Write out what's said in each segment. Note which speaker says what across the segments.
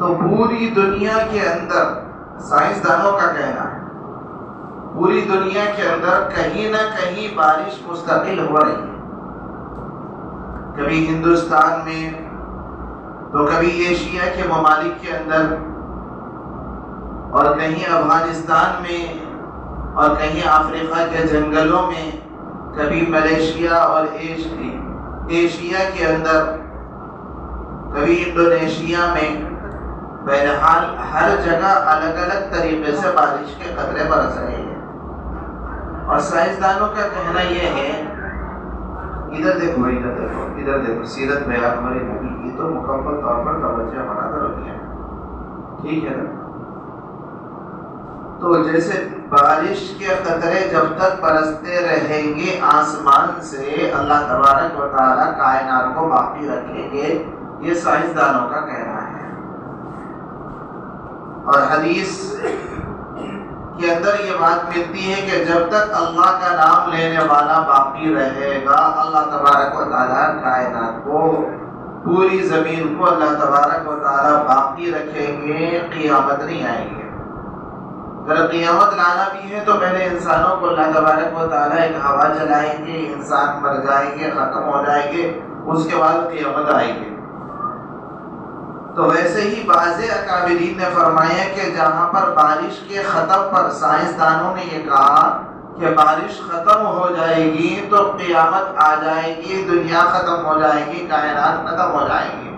Speaker 1: تو پوری دنیا کے اندر سائنسدانوں کا کہنا ہے پوری دنیا کے اندر کہیں نہ کہیں بارش مستقل ہو رہی ہے، کبھی ہندوستان میں تو کبھی ایشیا کے ممالک کے اندر، اور کہیں افغانستان میں، اور کہیں افریقہ کے جنگلوں میں، کبھی ملیشیا اور ایشیا کے اندر، کبھی انڈونیشیا میں۔ بہرحال ہر جگہ الگ الگ طریقے سے بارش کے قطرے برس رہے ہیں، اور سائنسدانوں کا کہنا یہ ہے، ادھر دیکھو سیرت بیان ہمارے نبی کی تو مکمل طور پر توجہ برابر ہوتی ہے، ٹھیک ہے نا؟ تو جیسے بارش کے قطرے جب تک برستے رہیں گے آسمان سے، اللہ تبارک و تعالیٰ کائنات کو باقی رکھیں گے، یہ سائنسدانوں کا کہنا ہے۔ اور حدیث کے اندر یہ بات ملتی ہے کہ جب تک اللہ کا نام لینے والا باقی رہے گا، اللہ تبارک و تعالیٰ کائنات کو، پوری زمین کو اللہ تبارک و تعالیٰ باقی رکھیں گے، قیامت نہیں آئے گی۔ اگر قیامت لانا بھی ہے تو پہلے انسانوں کو اللہ تبارک و تعالیٰ ایک ہوا چلائیں گے، انسان مر جائیں گے، ختم ہو جائیں گے، اس کے بعد قیامت آئے گی۔ تو ویسے ہی بعض اکابرین نے فرمایا کہ جہاں پر بارش کے ختم پر سائنسدانوں نے یہ کہا کہ بارش ختم ہو جائے گی تو قیامت آ جائے گی، دنیا ختم ہو جائے گی، کائنات ختم ہو جائے گی،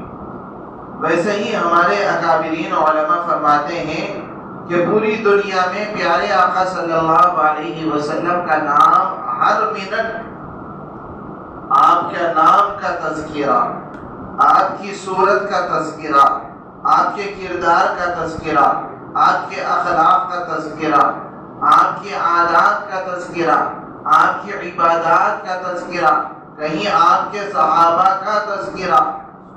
Speaker 1: ویسے ہی ہمارے اکابرین علماء فرماتے ہیں کہ پوری دنیا میں پیارے آقا صلی اللہ علیہ وسلم کا نام ہر منٹ، آپ کے نام کا تذکرہ، آپ کی صورت کا تذکرہ، آپ کے کردار کا تذکرہ، آپ کے اخلاق کا تذکرہ، آپ کے عادات کا تذکرہ، آپ کی عبادات کا تذکرہ، کہیں آپ کے صحابہ کا تذکرہ،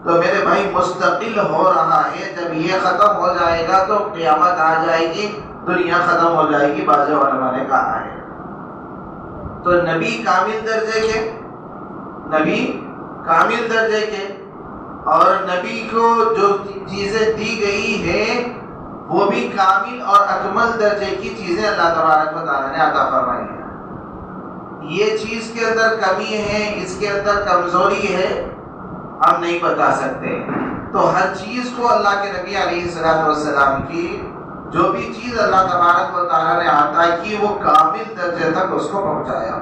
Speaker 1: تو میرے بھائی مستقل ہو رہا ہے۔ جب یہ ختم ہو جائے گا تو قیامت آ جائے گی، دنیا ختم ہو جائے گی، بعض علماء نے کہا ہے۔ تو نبی کامل درجے کے اور نبی کو جو چیزیں دی گئی ہیں وہ بھی کامل اور اکمل درجے کی چیزیں اللہ تبارک و تعالیٰ نے عطا فرمائی ہیں۔ یہ چیز کے اندر کمی ہے، اس کے اندر کمزوری ہے، ہم نہیں بتا سکتے۔ تو ہر چیز کو اللہ کے نبی علیہ السلام کی جو بھی چیز اللہ تبارک و تعالیٰ نے عطا کی وہ کامل درجے تک اس کو پہنچایا۔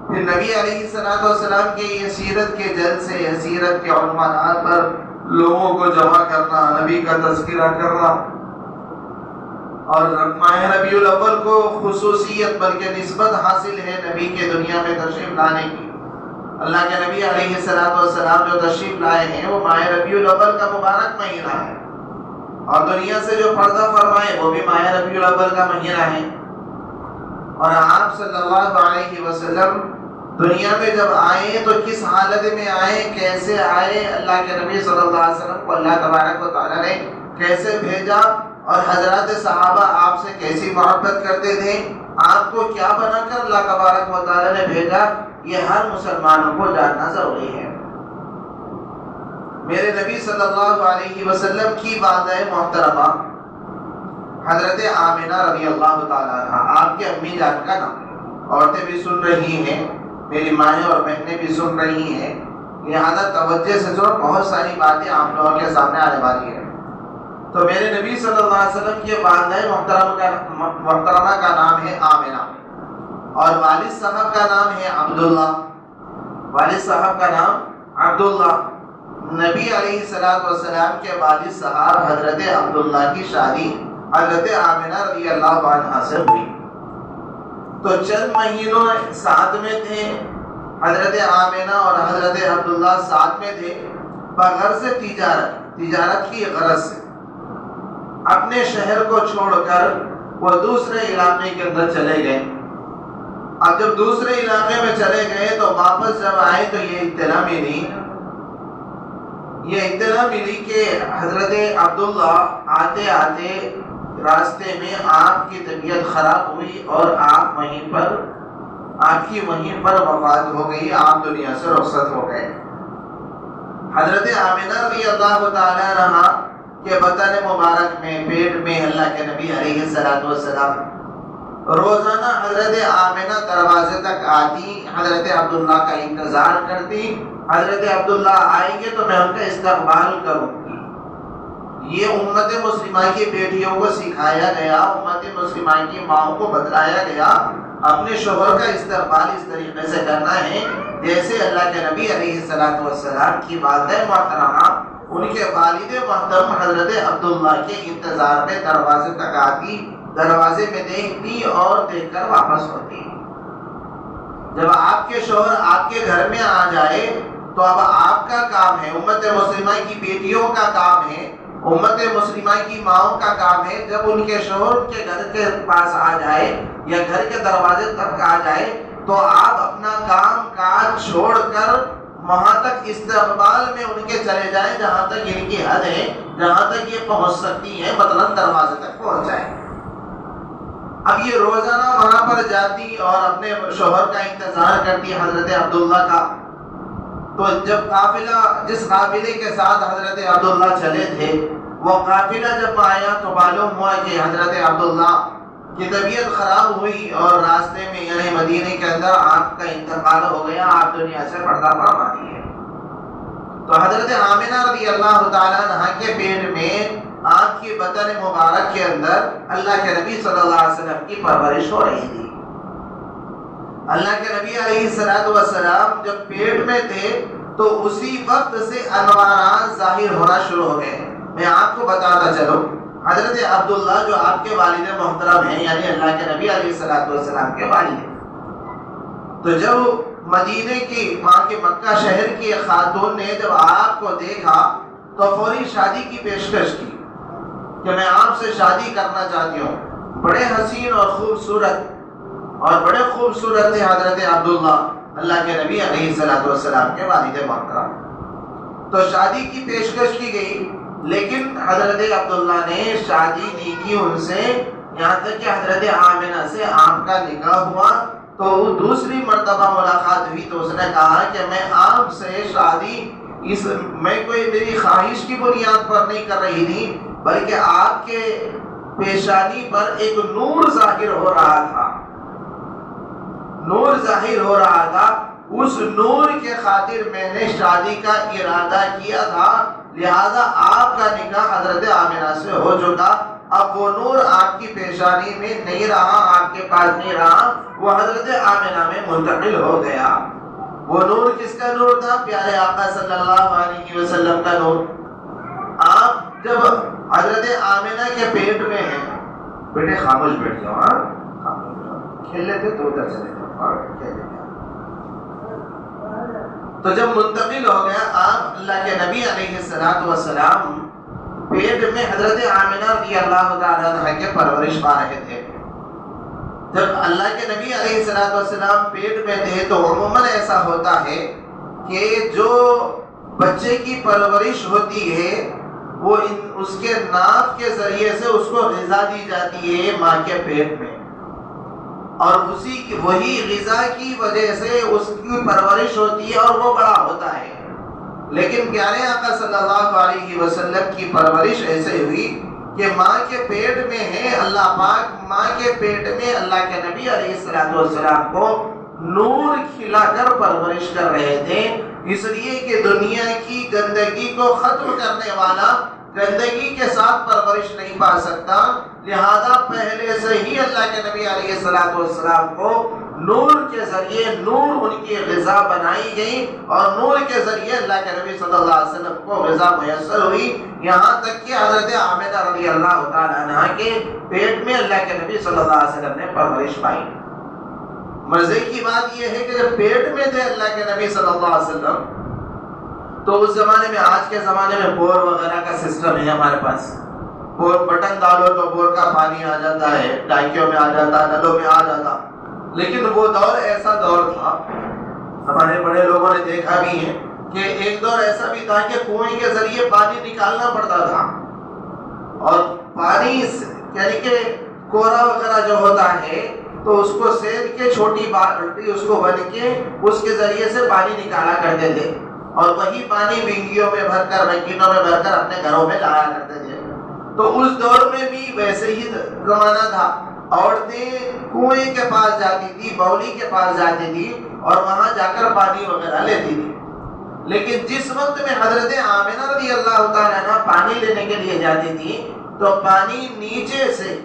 Speaker 1: پھر نبی علیہ السلام کے یہ سیرت کے جلسے، سیرت کے عنوانات پر لوگوں کو جمع کرنا، نبی کا تذکرہ کرنا، اور ماہ ربیع الاول کو خصوصیت بلکہ نسبت حاصل ہے نبی کے دنیا میں تشریف لانے کی۔ اللہ کے نبی علیہ السلام جو تشریف لائے ہیں وہ ماہ ربیع الاول کا مبارک مہینہ ہے، اور دنیا سے جو پردہ فرمائے وہ بھی ماہ ربیع الاول کا مہینہ ہے۔ اور آپ صلی اللہ علیہ وسلم دنیا میں جب آئے تو کس حالت میں آئے، کیسے آئے، اللہ کے نبی صلی اللہ علیہ وسلم کو اللہ تبارک و تعالیٰ نے کیسے بھیجا، اور حضرات صحابہ آپ سے کیسی محبت کرتے تھے، آپ کو کیا بنا کر اللہ تبارک و تعالیٰ نے بھیجا، یہ ہر مسلمانوں کو جاننا ضروری ہے۔ میرے نبی صلی اللہ علیہ وسلم کی والدہ محترمہ حضرت آمنہ رضی اللہ تعالیٰ عنہ، آپ کے امی جان کا نام، عورتیں بھی سن رہی ہیں، میری مائیں اور بہنیں بھی سن رہی ہیں، لہذا توجہ سے جو بہت ساری باتیں آپ لوگوں کے سامنے آنے والی ہیں۔ تو میرے نبی صلی اللہ علیہ وسلم کی والدہ محترمہ کا نام ہے آمنہ، اور والد صاحب کا نام ہے عبداللہ، والد صاحب کا نام عبداللہ۔ نبی علیہ السلام کے والد صاحب حضرت عبداللہ کی شادی حضرت آمنہ رضی اللہ عنہا سے ہوئی۔ تو چند مہینوں ساتھ میں تھے، حضرت آمنہ اور حضرت عبداللہ ساتھ میں تھے، بغرض تجارت کی غرض سے اپنے شہر کو چھوڑ کر وہ دوسرے علاقے کے اندر چلے گئے۔ اب جب دوسرے علاقے میں چلے گئے تو واپس جب آئے تو یہ اطلاع ملی کہ حضرت عبداللہ آتے آتے راستے میں آپ کی طبیعت خراب ہوئی اور آپ کی وہیں پر وفات ہو گئی، آپ دنیا سے رخصت ہو گئے۔ حضرت آمنہ رضی اللہ تعالیٰ عنہا کہ بدن مبارک میں پیٹ میں اللہ کے نبی علیہ السلام روزانہ حضرت آمنہ دروازے تک آتی، حضرت عبداللہ کا انتظار کرتی، حضرت عبداللہ آئیں گے تو میں ان کا استقبال کروں گی۔ یہ امت مسلمہ کی بیٹیوں کو سکھایا گیا، امت مسلمہ کی ماؤں کو بتلایا گیا اپنے شوہر کا استقبال اس طریقے سے کرنا ہے جیسے اللہ کے نبی علیہ السلام کی والدہ محترمہ ان کے والد محترم حضرت عبداللہ کے انتظار میں دروازے تک آتی، دروازے میں دیکھتی اور دیکھ کر واپس ہوتی۔ جب آپ کے شوہر آپ کے گھر میں آ جائے تو اب آپ کا کام ہے، امت مسلمہ کی بیٹیوں کا کام ہے، امت مسلمہ کی ماؤں کا کام ہے، جب ان کے شوہر ان کے گھر کے پاس آ جائے یا گھر کے دروازے تک آ جائے تو آپ اپنا کام کاج چھوڑ کر وہاں تک استقبال میں ان کے چلے جائیں جہاں تک ان کی حد ہے، جہاں تک یہ پہنچ سکتی ہیں، مطلب دروازے تک پہنچ جائیں۔ اب یہ روزانہ وہاں پر جاتی اور اپنے شوہر کا انتظار کرتی حضرت عبداللہ کا۔ تو جب قافلہ جس قافلے کے ساتھ حضرت عبداللہ چلے تھے وہ قافلہ جب آیا تو معلوم ہوا کہ حضرت عبداللہ کی طبیعت خراب ہوئی اور راستے میں یعنی مدینے کے اندر آپ کا انتقال ہو گیا، آپ دنیا سے پردہ فرما دیے۔ تو حضرت آمنہ رضی اللہ تعالیٰ عنہا کے پیٹ میں آپ کی بدن مبارک کے اندر اللہ کے نبی صلی اللہ علیہ وسلم کی پرورش ہو رہی تھی۔ اللہ کے نبی علیہ السلام جب پیٹ میں تھے تو اسی وقت سے انوارات ظاہر ہونا شروع ہو گئے۔ میں آپ کو بتاتا چلوں، حضرت عبداللہ جو آپ کے والد محترم ہیں یعنی اللہ کے نبی علیہ السلام کے والد ہیں، تو جب مدینے کی وہاں کے مکہ شہر کی ایک خاتون نے جب آپ کو دیکھا تو فوری شادی کی پیشکش کی کہ میں آپ سے شادی کرنا چاہتی ہوں۔ بڑے حسین اور خوبصورت اور بڑے خوبصورت تھے حضرت عبداللہ اللہ کے نبی علیہ السلام کے والد محترم۔ تو شادی کی پیشکش کی گئی لیکن حضرت عبداللہ نے شادی نہیں کی ان سے، یہاں تک کہ حضرت آمنہ سے آپ کا نکاح ہوا تو دوسری مرتبہ ملاقات ہوئی تو اس نے کہا کہ میں آپ سے شادی میں کوئی میری خواہش کی بنیاد پر نہیں کر رہی تھی بلکہ آپ کے پیشانی پر ایک نور ظاہر ہو رہا تھا، نور ظاہر ہو رہا تھا، اس نور کے خاطر میں نے شادی کا ارادہ کیا تھا، لہذا آپ کا نکاح حضرت آمنہ سے ہو چکا۔ اب وہ نور آپ کی پیشانی میں نہیں رہا، آپ کے پاس نہیں رہا، وہ حضرت آمنہ میں منتقل ہو گیا۔ وہ نور کس کا نور تھا؟ پیارے آقا صلی اللہ علیہ وسلم کا نور۔ آپ جب حضرت آمنہ کے پیٹ میں ہیں، بیٹے خاموش بیٹھ جاؤ، ہاں کھیل لیتے تو ادھر چلے جاؤ اور کھیل لیتے۔ تو جب منتقل ہو گیا آپ اللہ کے نبی علیہ السلام پیٹ میں حضرت آمنہ رضی اللہ تعالیٰ عنہ کے پرورش پا رہے تھے۔ جب اللہ کے نبی علیہ السلام پیٹ میں تھے تو عموماً ایسا ہوتا ہے کہ جو بچے کی پرورش ہوتی ہے وہ اس کے ناف کے ذریعے سے اس کو غذا دی جاتی ہے ماں کے پیٹ میں، اور وہی غذا کی وجہ سے اس کی پرورش ہوتی ہے اور وہ بڑا ہوتا ہے۔ لیکن پیارے آقا صلی اللہ علیہ وسلم کی پرورش ایسے ہوئی کہ ماں کے پیٹ میں ہے، اللہ پاک ماں کے پیٹ میں اللہ کے نبی علیہ السلام کو نور کھلا کر پرورش کر رہے تھے، اس لیے کہ دنیا کی گندگی کو ختم کرنے والا گندگی کے ساتھ پرورش نہیں پا سکتا، لہذا پہلے سے ہی اللہ کے نبی علیہ السلام کو نور کے ذریعے نور ان کی غذا بنائی گئی اور نور کے ذریعے اللہ کے نبی صلی اللہ علیہ وسلم کو غذا میسر ہوئی، یہاں تک کہ حضرت آمنہ رضی اللہ تعالیٰ عنہ کے پیٹ میں اللہ کے نبی صلی اللہ علیہ وسلم نے پرورش پائی۔ مزے کی بات یہ ہے کہ جب پیٹ میں تھے اللہ کے نبی صلی اللہ علیہ وسلم تو اس زمانے میں، آج کے زمانے میں بور وغیرہ کا سسٹم ہے ہمارے پاس، بور بٹن ڈالو تو بور کا پانی آ جاتا ہے، ٹانکیوں میں آ جاتا، نلوں میں آ جاتا، لیکن وہ دور ایسا دور تھا، ہمارے بڑے لوگوں نے دیکھا بھی ہے کہ ایک دور ایسا بھی تھا کہ کنویں کے ذریعے پانی نکالنا پڑتا تھا، اور پانی یعنی کہ کوڑا وغیرہ جو ہوتا ہے تو اس کو سینک کے چھوٹی بالٹی اس کو بن کے اس کے ذریعے سے پانی نکالا کرتے تھے، اور وہی پانی بنگیوں میں بھر کر رنگینوں میں بھر کر اپنے گھروں میں لایا کرتے تھے۔ تو اس دور میں بھی ویسے ہی زمانہ تھا. عورتیں کنویں کے پاس جاتی تھی, بولی کے پاس جاتی تھی اور وہاں جا کر پانی وغیرہ لیتی تھی. لیکن جس وقت میں حضرت آمنہ رضی اللہ تعالیٰ عنہ پانی لینے کے لیے جاتی تھی تو پانی نیچے سے,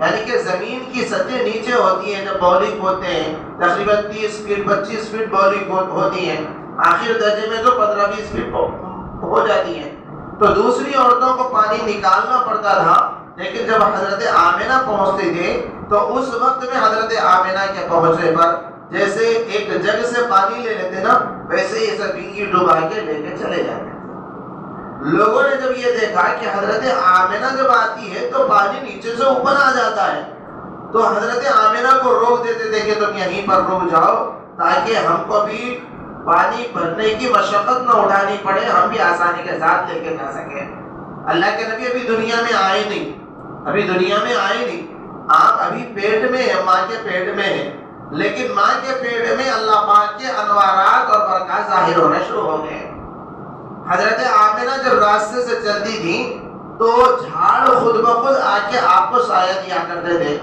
Speaker 1: یعنی کہ زمین کی سطح نیچے ہوتی ہے, جب بولی کھودتے ہیں تقریباً 30 فٹ 25 فٹ بولی ہوتی ہیں, آخر درجے میں تو 15-20 فٹ ہو جاتی ہیں. تو دوسری عورتوں کو پانی نکالنا پڑتا تھا. لیکن جب حضرت آمنہ پہنچتے تھے تو اس وقت میں حضرت آمنہ کے پہنچنے پر جیسے ایک جگ سے پانی لے لیتے نا, ویسے ہی سفینگی ڈبا کے لے کے چلے جاتے. لوگوں نے جب یہ دیکھا کہ حضرت آمنہ جب آتی ہے تو پانی نیچے سے اوپر آ جاتا ہے, تو حضرت آمنہ کو روک دیتے تھے کہ تم یہیں پر رک جاؤ تاکہ ہم کو بھی پانی بھرنے کی مشقت نہ اٹھانی پڑے, ہم بھی آسانی کے ساتھ لے کے جا سکیں. اللہ کے نبی ابھی دنیا میں آئے نہیں, ابھی دنیا میں آئے نہیں, آپ ابھی پیٹ میں ہیں, ماں کے پیٹ میں ہیں, لیکن ماں کے پیٹ میں اللہ پاک کے انوارات اور برکات ظاہر ہونا شروع ہو گئے. حضرت آمنہ جب راستے سے چلتی تھی تو جھاڑ خود بخود آ کے آپ کو سایہ دیا کرتے تھے.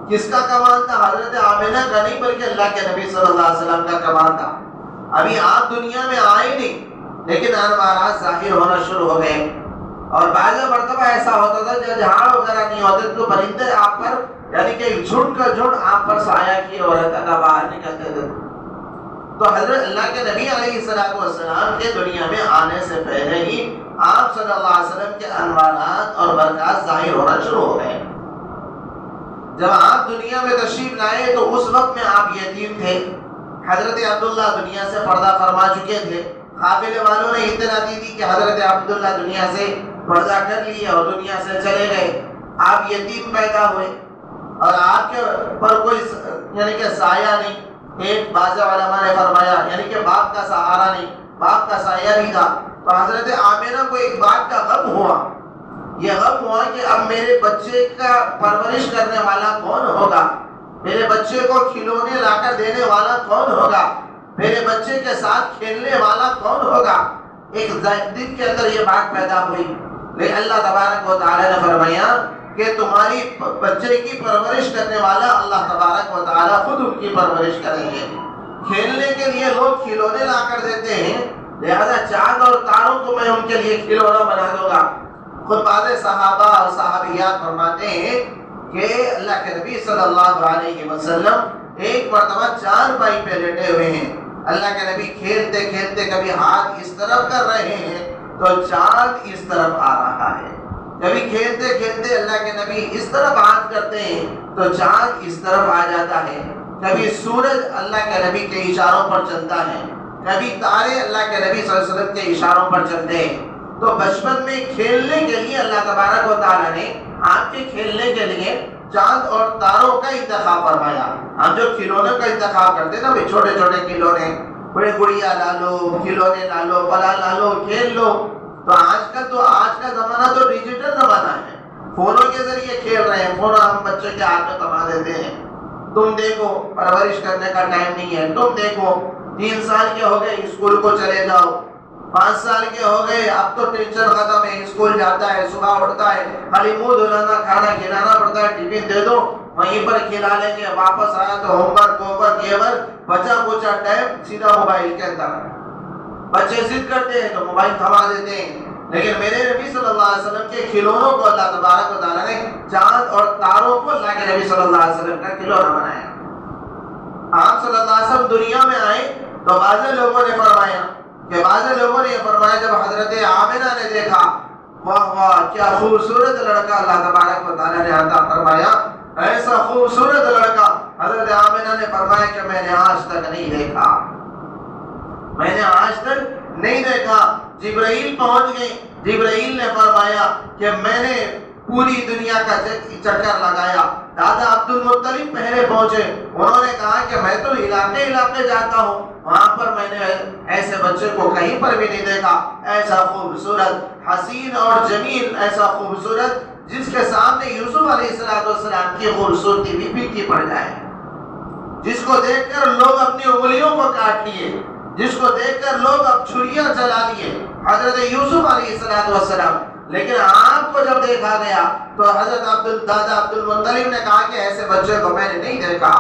Speaker 1: کس کا کمال تھا؟ حضرت آمنہ کا نہیں بلکہ اللہ کے نبی صلی اللہ علیہ وسلم کا کمال تھا. ابھی آپ دنیا میں آئے نہیں لیکن انوارات ظاہر ہونا شروع ہو گئے. اور بعض مرتبہ ایسا ہوتا تھا جب جھاڑ وغیرہ نہیں ہوتے تو پرندے آپ پر, یعنی کہ جھنڈ کا جھنڈ آپ پر سایہ کیے اور باہر نکلتے تھے. تو حضرت اللہ کے نبی علیہ السلام کے دنیا میں آنے سے پہلے ہی آپ صلی اللہ علیہ وسلم کے انوارات اور برکات ظاہر ہونا شروع ہو گئے. جب آپ دنیا میں تشریف لائے تو اس وقت میں آپ یتیم تھے. حضرت عبداللہ دنیا سے پردہ فرما چکے تھے. قافلے والوں نے اطلاع دی تھی کہ حضرت عبداللہ دنیا سے پردہ کر لیے اور دنیا سے چلے گئے. آپ یتیم پیدا ہوئے اور آپ کے پر کوئی یعنی کہ سایہ نہیں. ایک بعض علماء نے فرمایا یعنی کہ باپ کا سہارا نہیں, باپ کا سایہ نہیں تھا. تو حضرت آمنہ کو ایک بات کا غم ہوا. یہ غم ہوا کہ اب میرے بچے کا پرورش کرنے والا کون ہوگا, میرے بچے کو کھلونے لا کر دینے والا کون ہوگا, میرے بچے کے ساتھ کھیلنے والا کون ہوگا. ایک دن کے اندر یہ بات پیدا ہوئی. لیکن اللہ تبارک و تعالی نے فرمایا کہ تمہاری بچے کی پرورش کرنے والا اللہ تبارک و تعالی خود ان کی پرورش کریں گے. کھیلنے کے لیے لوگ کھلونے لا کر دیتے ہیں, لہذا چاند اور تاروں کو میں ان کے لیے کھلونا بنا دوں گا. خود بعض صحابہ اور صحابیات فرماتے ہیں کہ اللہ کے نبی صلی اللہ علیہ وسلم ایک مرتبہ چارپائی پہ لیٹے ہوئے ہیں. اللہ کے نبی کھیلتے کھیلتے کبھی ہاتھ اس طرف کر رہے ہیں تو چاند اس طرف آ رہا ہے, کبھی کھیلتے کھیلتے اللہ کے نبی اس طرف ہاتھ کرتے ہیں تو چاند اس طرف آ جاتا ہے. کبھی سورج اللہ کے نبی کے اشاروں پر چلتا ہے, کبھی تارے اللہ کے نبی صلی اللہ علیہ وسلم کے اشاروں پر چلتے ہیں. تو بچپن میں کھیلنے کے لیے اللہ تبارک و تعالیٰ نے آپ کے کھیلنے کے لیے چاند اور تاروں کا انتخاب فرمایا. ہم جو کھلونے کا انتخاب کرتے ہیں نا, چھوٹے چھوٹے کھلونے, بڑے گڑیا لا لو, کھلونے لا لو, بلا لا لو, کھیل لو. تو آج کا زمانہ تو ڈیجیٹل زمانہ ہے, فونوں کے ذریعے کھیل رہے ہیں. فون ہم بچے کے ہاتھ میں تھما دیتے ہیں. تم دیکھو پرورش کرنے کا ٹائم نہیں ہے. تم دیکھو 3 سال کے ہو گئے اسکول کو چلے جاؤ, 5 سال کے ہو گئے اب تو ٹینشن ختم ہے, اسکول جاتا ہے, صبح اٹھتا ہے, خالی منہ دھلانا, کھانا کھلانا پڑتا ہے, ٹفن دے دو وہیں پر کھلا لیں گے, واپس آیا تو ہوم ورک یہ بچا کچا ٹائم سیدھا موبائل کے اندر. بچے ضد کرتے ہیں تو موبائل تھما دیتے ہیں. لیکن میرے نبی صلی اللہ علیہ وسلم کے کھلونوں کو اللہ تبارک و تعالیٰ نے چاند اور تاروں کو اللہ کے نبی صلی اللہ علیہ وسلم کا کھلونا بنایا. آپ صلی اللہ علیہ وسلم دنیا میں آئے تو بعض لوگوں نے فرمایا جب حضرت آمنہ نے دیکھا, واہ واہ کیا خوبصورت لڑکا اللہ تبارک و تعالیٰ نے عطا فرمایا, ایسا خوبصورت لڑکا. حضرت آمنہ نے فرمایا کہ میں نے آج تک نہیں دیکھا. جبرائیل پہنچ گئے. جبرائیل نے فرمایا کہ میں نے پوری دنیا کا چکر لگایا. دادا عبد المطلب پہلے پہنچے, انہوں نے کہا کہ میں تو علاقے جاتا ہوں, وہاں پر میں نے ایسے بچے کو کہیں پر بھی نہیں دیکھا. ایسا خوبصورت حسین اور جمیل, ایسا خوبصورت جس کے سامنے یوسف علیہ السلام کی خوبصورتی بھی پھیکی پڑ جائے, جس کو دیکھ کر لوگ اپنی انگلیوں کو کاٹ لیے, جس کو دیکھ کر لوگ اب چھریاں چلا لیے, حضرت یوسف علیہ السلام. لیکن آپ کو جب دیکھا گیا تو حضرت دادا عبد المطلب نے کہا کہ ایسے بچے کو میں نے نہیں دیکھا۔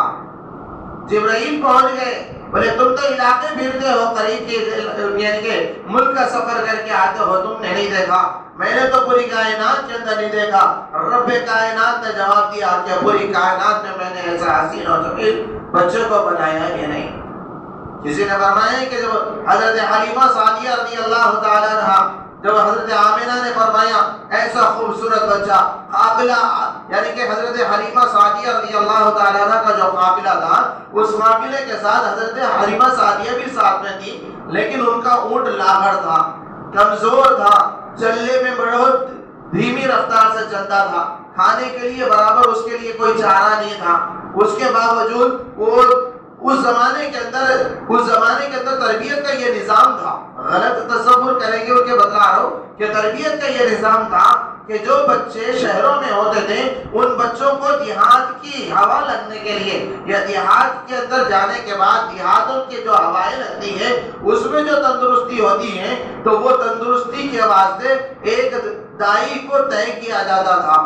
Speaker 1: جبرائیل پہنچ گئے، بولے تم تو علاقے پھرتے ہو، قریب کے یعنی کہ ملک کا سفر کر کے آتے ہو، تم نے نہیں دیکھا؟ میں نے تو پوری کائنات کے اندر نہیں دیکھا۔ رب کائنات نے جواب دیا کہ پوری کائنات میں نے ایسا حسین اور جمیل بچے کو بنایا ہی نہیں۔ کسی نے فرمایا کہ جب حضرت حلیمہ سعدیہ رضی اللہ تعالیٰ عنہا، جب حضرت آمنہ نے فرمایا ایسا خوبصورت بچہ، قافلہ یعنی کہ حضرت حلیمہ سعدیہ رضی اللہ تعالیٰ عنہ کا جو قافلہ تھا، اس قافلے کے ساتھ حضرت حلیمہ سعدیہ بھی ساتھ میں تھی، لیکن ان کا اونٹ لاغر تھا، کمزور تھا، چلنے میں بہت دھیمی رفتار سے چلتا تھا، کھانے کے لیے برابر اس کے لیے کوئی چارہ نہیں تھا۔ اس کے باوجود وہ اس زمانے کے اندر تربیت کا یہ نظام تھا، غلط تصور کریں گے کہ بتا رہا ہوں کہ تربیت کا یہ نظام تھا کہ جو بچے شہروں میں ہوتے تھے ان بچوں کو دیہات کی ہوا لگنے کے لیے یا دیہات کے اندر جانے کے بعد دیہاتوں کی جو ہوائیں لگتی ہیں اس میں جو تندرستی ہوتی ہے تو وہ تندرستی کے واسطے ایک دائی کو طے کیا جاتا تھا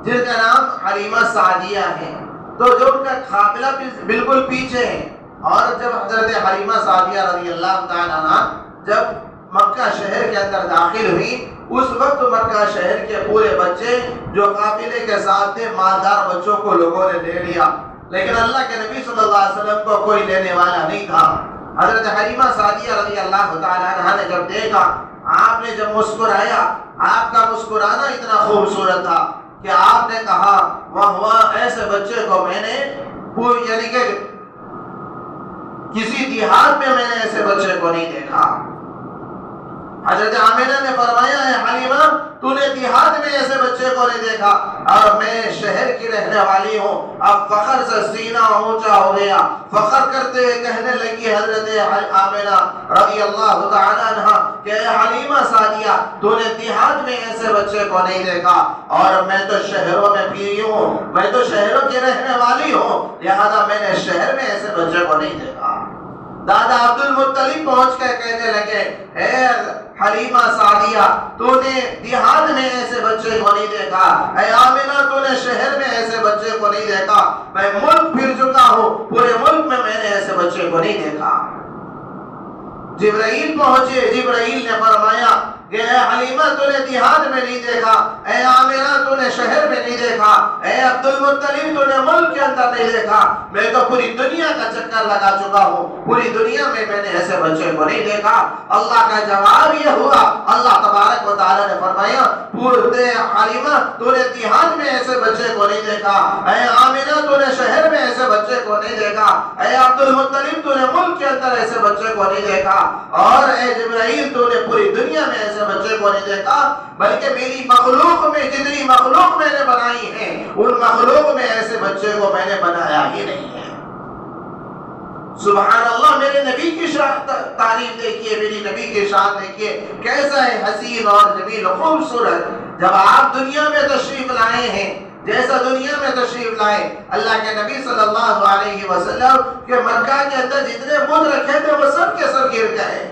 Speaker 1: جن کا نام حلیمہ سعدیہ ہے، تو جو ان کا قافلہ بالکل پیچھے ہے۔ اور جب حضرت حلیمہ سعدیہ رضی اللہ تعالیٰ عنہ جب مکہ شہر کے اندر داخل ہوئی، اس وقت مکہ شہر کے پورے بچے جو قافلے کے ساتھ تھے، مالدار بچوں کو لوگوں نے لے لیا، لیکن اللہ کے نبی صلی اللہ علیہ وسلم کو کوئی لینے والا نہیں تھا۔ حضرت حلیمہ سعدیہ رضی اللہ تعالیٰ عنہ نے جب دیکھا، آپ نے جب مسکرایا، آپ کا مسکرانا اتنا خوبصورت تھا کہ آپ نے کہا واہ ایسے بچے کو میں نے یعنی کہ کسی دیہات میں نے ایسے بچے کو نہیں دیکھا۔ حضرت آمنہ نے فرمایا ہے حلیمہ تو نے دیہات میں ایسے بچے کو نہیں دیکھا اور میں شہر کی رہنے والی ہوں۔ اب فخر سے سینہ اونچا ہو گیا، فخر کرتے ہوئے کہنے لگی حضرت آمنہ رضی اللہ تعالیٰ عنہ کہ حلیمہ سعدیہ تو نے دیہات میں ایسے بچے کو نہیں دیکھا اور میں تو شہروں میں پھری ہوں، میں تو شہروں کی رہنے والی ہوں، لہذا میں نے شہر میں ایسے بچے کو نہیں دیکھا۔ دادا عبد المطلب پہنچ کر کہنے لگے اے حلیمہ سعدیہ تو نے دیہات میں ایسے بچے کو نہیں دیکھا، اے آمنہ تو نے شہر میں ایسے بچے کو نہیں دیکھا، میں ملک پھر چکا ہوں، پورے ملک میں نے ایسے بچے کو نہیں دیکھا۔ جبرائیل پہنچے، جبرائیل نے فرمایا کہ اے حلیمہ تو نے دیہات میں نہیں دیکھا، اے آمنہ تو نے شہر میں نہیں دیکھا، اے عبد المطلب تو نے ملک کے اندر نہیں دیکھا، میں تو پوری دنیا کا چکر لگا چکا ہوں، پوری دنیا میں نے ایسے بچے کو نہیں دیکھا۔ اللہ کا جواب یہ ہوا، اللہ تبارک و تعالی نے فرمایا پورے حلیمہ تو نے دیہات میں ایسے بچے کو نہیں دیکھا، اے آمنہ تو نے شہر میں ایسے بچے کو نہیں دیکھا، اے عبد المطلب تو نے ملک کے اندر ایسے بچے کو نہیں دیکھا، اور اے جبرائیل تو نے پوری دنیا میں ایسے بچے کو نہیں دیکھا، بلکہ میری مخلوق میں جتنی مخلوق میں نے بنائی ہے ان مخلوق میں ایسے بچے کو میں نے بنایا ہی نہیں ہے۔ سبحان اللہ، میرے نبی کی شان تعریف دیکھیے، میری نبی کی شان دیکھیے کیسا ہے حسین اور جمیل خوبصورت۔ جب آپ دنیا میں تشریف لائے ہیں، جیسا دنیا میں تشریف لائے، اللہ کے نبی صلی اللہ علیہ وسلم کے مکہ کے اندر جتنے بت رکھے تھے وہ سب کے سب گر گئے،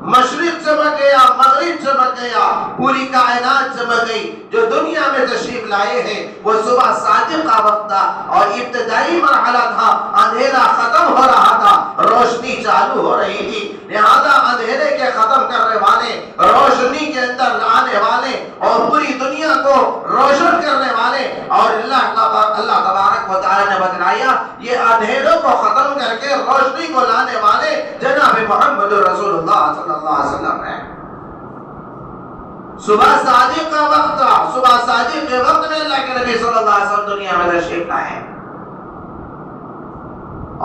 Speaker 1: مشرق چمک گیا، مغرب چمک گیا، پوری کائنات چمک گئی۔ جو دنیا میں تشریف لائے ہیں وہ صبح صادق کا وقت تھا اور ابتدائی مرحلہ تھا، اندھیرا ختم ہو رہا تھا، روشنی چالو ہو رہی تھی، لہذا اندھیرے کے ختم کرنے والے، روشنی کے اندر لانے والے اور پوری دنیا کو روشن کرنے والے، اور اللہ تبارک و تعالی نے بتلایا یہ اندھیروں کو ختم کر کے روشنی کو لانے والے جناب محمد رسول اللہ صلی اللہ علیہ وسلم ہے۔ صبح صادق کا وقت تھا، صبح صادق کے وقت میں اللہ کے نبی صلی اللہ علیہ وسلم دنیا میں تشریف لائے،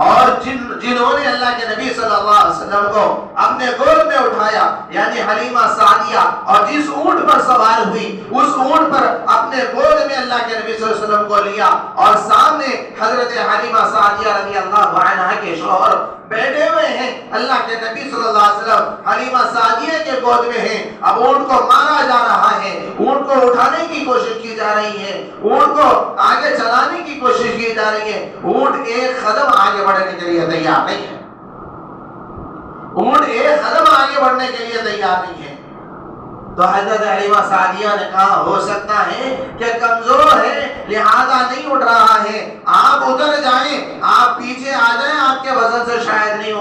Speaker 1: اور جنہوں نے اللہ کے نبی صلی اللہ علیہ وسلم کو اپنے گود میں اٹھایا یعنی حلیمہ سعدیہ، اور جس اونٹ پر سوار ہوئی اس اونٹ پر اپنے گود میں اللہ کے نبی صلی اللہ علیہ وسلم کو لیا، اور سامنے حضرت حلیمہ سعدیہ رضی اللہ عنہا کے شوہر بیٹھے ہوئے ہیں، اللہ کے نبی صلی اللہ علیہ وسلم حلیمہ سعدیہ کے گود میں ہیں۔ اب اونٹ کو مارا جا رہا ہے، اونٹ کو اٹھانے کی کوشش کی جا رہی ہے، اونٹ کو آگے چلانے کی کوشش کی جا رہی ہے، اونٹ ایک قدم آگے بڑھنے کے لیے تیار نہیں ہے، اونٹ ایک قدم آگے بڑھنے کے لیے تیار نہیں ہے۔ تو حضرت حلیمہ سعدیہ نے کہا ہو سکتا ہے کہ کمزور ہے لہذا نہیں اٹھ رہا ہے، آپ اتر جائیں، آپ پیچھے آ جائیں، آپ کے وزن سے شاید نہیں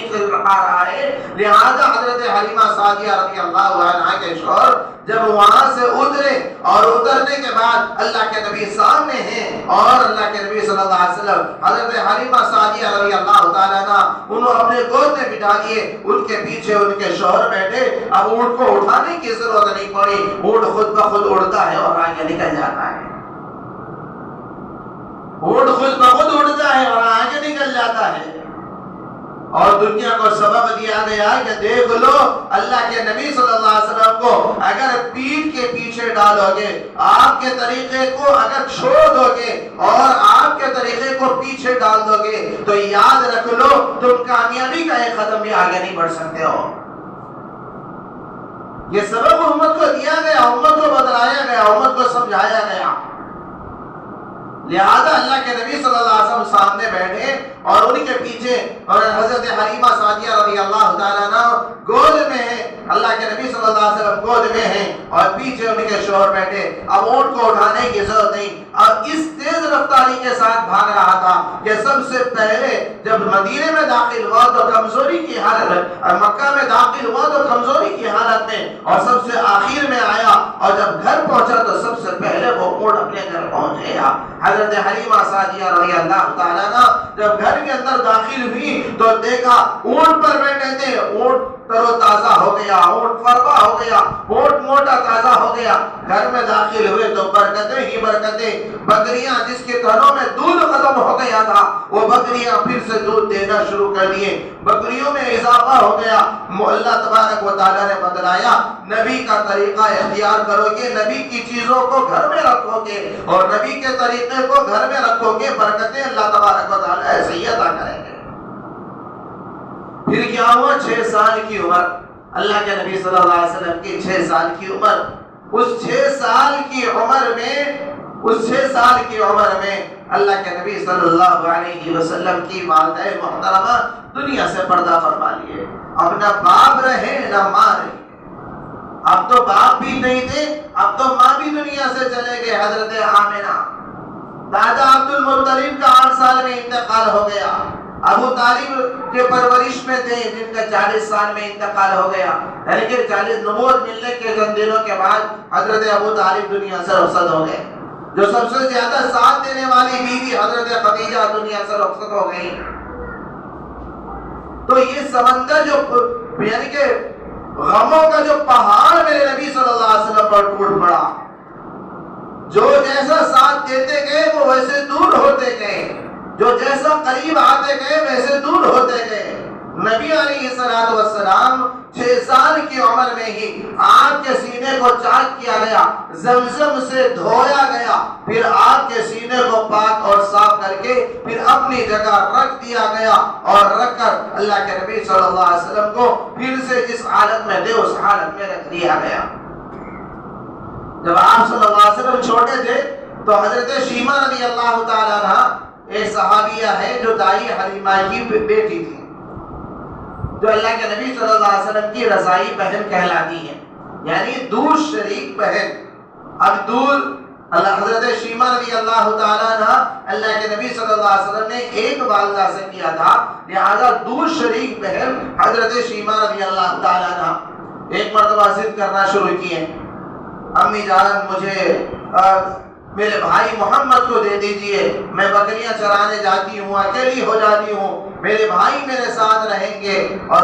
Speaker 1: چل آ رہا ہے۔ لہذا حضرت حلیمہ سعدیہ رضی اللہ عنہا کے شوہر جب وہاں سے اترے اور اترنے کے بعد اللہ کے نبی سامنے ہیں اور اللہ کے نبی صلی اللہ علیہ وسلم حضرت حلیمہ سعدیہ رضی اللہ تعالیٰ عنہ انہوں اپنے گود میں بٹھا دیے، ان کے پیچھے ان کے شوہر بیٹھے۔ اب اونٹ کو اٹھانے کی ضرورت نہیں پڑی، اونٹ خود بخود اڑتا ہے اور آگے نکل جاتا ہے، اونٹ خود بخود اڑتا ہے اور آگے نکل جاتا ہے۔ اور دنیا کو سبق دیا گیا کہ دیکھ لو اللہ کے نبی صلی اللہ علیہ وسلم کو اگر پیٹھ کے پیچھے ڈالو گے، آپ کے طریقے کو اگر چھوڑ دو گے اور آپ کے طریقے کو پیچھے ڈال دو گے تو یاد رکھ لو تم کامیابی کا ایک قدم بھی آگے نہیں بڑھ سکتے ہو۔ یہ سبق امت کو دیا گیا، امت کو بتلایا گیا، امت کو سمجھایا گیا۔ لہذا اللہ کے نبی صلی اللہ علیہ وسلم سامنے بیٹھے اور ان کے پیچھے اور حضرت حلیمہ سعدیہ رضی اللہ تعالیٰ عنہ گود میں ہیں، اللہ کے نبی صلی اللہ علیہ وسلم گود میں ہیں اور پیچھے ان کے شوہر بیٹھے۔ اب اونٹ کو اٹھانے کی ضرورت نہیں، اور اس تیز رفتاری کے ساتھ بھاگ رہا تھا کہ سب سے پہلے جب مدینے میں داخل ہوا تو کمزوری کی حالت میں، اور مکہ میں داخل ہوا تو کمزوری کی حالت میں، اور سب سے آخر میں آیا اور جب گھر پہنچا تو سب سے پہلے وہ اونٹ اپنے گھر پہنچ گیا۔ حضرت حلیمہ سعدیہ رضی اللہ تعالیٰ عنہ جب گھر کے اندر داخل ہوئی تو دیکھا اونٹ پر بیٹھے تھے، اونٹ تر و تازہ ہو گیا، اونٹ فربا ہو گیا، اونٹ موٹا تازہ ہو گیا۔ گھر میں داخل ہوئے تو برکتیں ہی برکتیں، بکریاں جس کے گھروں میں دودھ ختم ہو گیا تھا وہ بکریاں پھر سے دودھ دینا شروع کر دیے، بکریوں میں اضافہ ہو گیا۔ اللہ تبارک و تعالیٰ نے بتلایا نبی کا طریقہ اختیار کرو گے، نبی کی چیزوں کو گھر میں رکھو گے اور نبی کے طریقے کو گھر میں رکھو گے، برکتیں اللہ تبارک و تعالیٰ ایسے ہی عطا کریں گے۔ پھر کیا ہوا؟ 6 سال کی عمر، اللہ کے نبی صلی اللہ علیہ وسلم کی 6 سال کی عمر، اس 6 سال کی عمر میں اللہ کے نبی صلی اللہ علیہ وسلم کی والدہ محترمہ دنیا سے پردہ فرما لیے۔ اب نہ باپ رہے نہ ماں رہی، اب تو باپ بھی نہیں تھے، اب تو ماں بھی دنیا سے چلے گئے۔ حضرت آمنہ دادا عبد المطلب کا 8 سال میں انتقال ہو گیا، ابو طالب کے پرورش میں تھے جن کا 40 سال میں انتقال ہو گیا، یعنی کہ 40 نبوت ملنے کے چند دنوں کے بعد حضرت ابو طالب دنیا سے رخصت ہو گئے۔ جو سب سے زیادہ ساتھ دینے والی بیوی حضرت خدیجہ دنیا سے رخصت ہو گئی۔ تو یہ سمندر جو یعنی کہ غموں کا جو پہاڑ میرے نبی صلی اللہ علیہ وسلم پر ٹوٹ پڑا، جو جیسا ساتھ دیتے گئے وہ ویسے دور ہوتے گئے، جو جیسا قریب آتے گئے ویسے دور ہوتے گئے۔ نبی علیہ السلام 6 سال کی عمر میں ہی آپ کے سینے کو چاک کیا گیا، زمزم سے دھویا گیا، پھر آپ کے سینے کو پاک اور صاف کر کے پھر اپنی جگہ رکھ دیا گیا، اور رکھ کر اللہ کے نبی صلی اللہ علیہ وسلم کو پھر سے جس حالت میں تھے اس حالت میں رکھ دیا گیا۔ جب آپ صلی اللہ علیہ وسلم چھوٹے تھے تو حضرت شیمہ رضی اللہ تعالیٰ عنہ ایک صحابیہ ہے جو دائی حلیمہ کی بیٹی تھی، جو اللہ کے نبی صلی اللہ علیہ وسلم کی رضائی بہن کہلاتی ہے، یعنی دور شریک بہن۔ اب دور حضرت شیمہ رضی اللہ تعالیٰ عنہ اللہ کے نبی صلی اللہ علیہ وسلم نے ایک والدہ سے کیا تھا، لہذا دور شریک بہن حضرت شیمہ رضی اللہ تعالیٰ عنہ ایک مرتبہ ضد کرنا شروع کیے، امی جان مجھے میرے بھائی محمد کو دے دیجئے، میں بکریاں چرانے جاتی ہوں، اکیلی ہو جاتی ہوں، میرے بھائی میرے ساتھ رہیں گے اور